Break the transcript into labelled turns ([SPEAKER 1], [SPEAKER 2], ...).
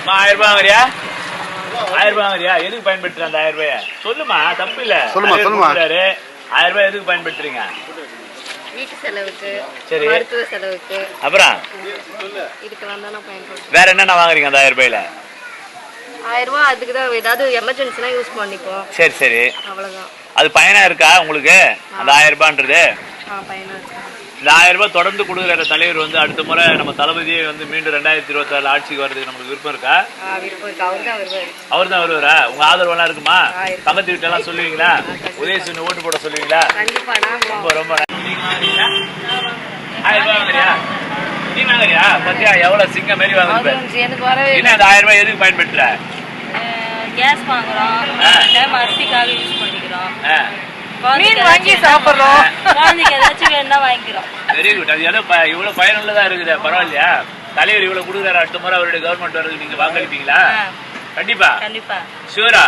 [SPEAKER 1] 1000 ரூபாய் வாங்குறியா? 1000 ரூபாய் வாங்குறியா? எதுக்கு பயன்படுத்துற அந்த 1000 ரூபாய? சொல்லுமா, தப்பு இல்ல. சொல்லுமா. 1000 ரூபாய் எதுக்கு பயன்படுத்துறீங்க?
[SPEAKER 2] வீட்டு செலவுக்கு,
[SPEAKER 1] சரி,
[SPEAKER 2] மருத்துவ செலவுக்கு.
[SPEAKER 1] அப்புறம்
[SPEAKER 2] இதுக்கெல்லாம் தான் பயன்படுத்துறேன்.
[SPEAKER 1] வேற என்னென்ன வாங்குறீங்க அந்த 1000 ரூபாயில?
[SPEAKER 2] 1000 ரூபாய் அதுக்கு தான் ஏதாவது எமர்ஜென்சினா யூஸ் பண்ணிப்போம்.
[SPEAKER 1] சரி சரி,
[SPEAKER 2] அவ்வளவுதான்.
[SPEAKER 1] அது பயனா இருக்கா உங்களுக்கு அந்த 1000 ரூபான்றது?
[SPEAKER 2] பயனா இருக்கு.
[SPEAKER 1] இந்த 1000 ரூபாய் தொடர்ந்து கொடுக்குற தலைவர் வந்து அடுத்த முறை நம்ம தளபதியை வந்து மீண்டும் 2024 ஆட்சிக்கு வர்றதுக்கு நமக்கு விருப்பம் இருக்கா?
[SPEAKER 2] விருப்பம் இருக்கு.
[SPEAKER 1] அவர் தான் வருவாரா? உங்க ஆதரவெல்லாம் இருக்குமா? பக்கத்து வீட்டெல்லாம் சொல்லுவீங்களா? உதயசூரியன் ஓட்டு போட சொல்லுவீங்களா?
[SPEAKER 2] கண்டிப்பா.
[SPEAKER 1] ரொம்ப ரொம்ப 1000 ரூபாய் வாங்குறியா? நீ வாங்குறியா? பத்தியா எவ்வளவு சிங்க மாரி வாங்குற? என்ன அந்த 1000 ரூபாய் எதுக்கு பயன்படுத்துற?
[SPEAKER 3] கேஸ் வாங்குறோம், அரிசிக்காக யூஸ் பண்ணிக்கிறோம்,
[SPEAKER 2] மீன் வாங்கி சாப்பிடுறோம்,
[SPEAKER 3] குழந்தைக்கு ஏதாச்சும் வேணும்னா வாங்கிக்கிறோம்.
[SPEAKER 1] Very good. அது இவ்வளவு பயனுள்ளதா இருக்குது. பரவாயில்லையா? தலைவர் இவ்வளவு கொடுக்குறாரு. அடுத்த முறை அவருடைய கவர்மெண்ட் வர்றதுக்கு நீங்க வாக்களிப்பீங்களா? கண்டிப்பா.
[SPEAKER 3] கண்டிப்பா.
[SPEAKER 1] ஷூரா?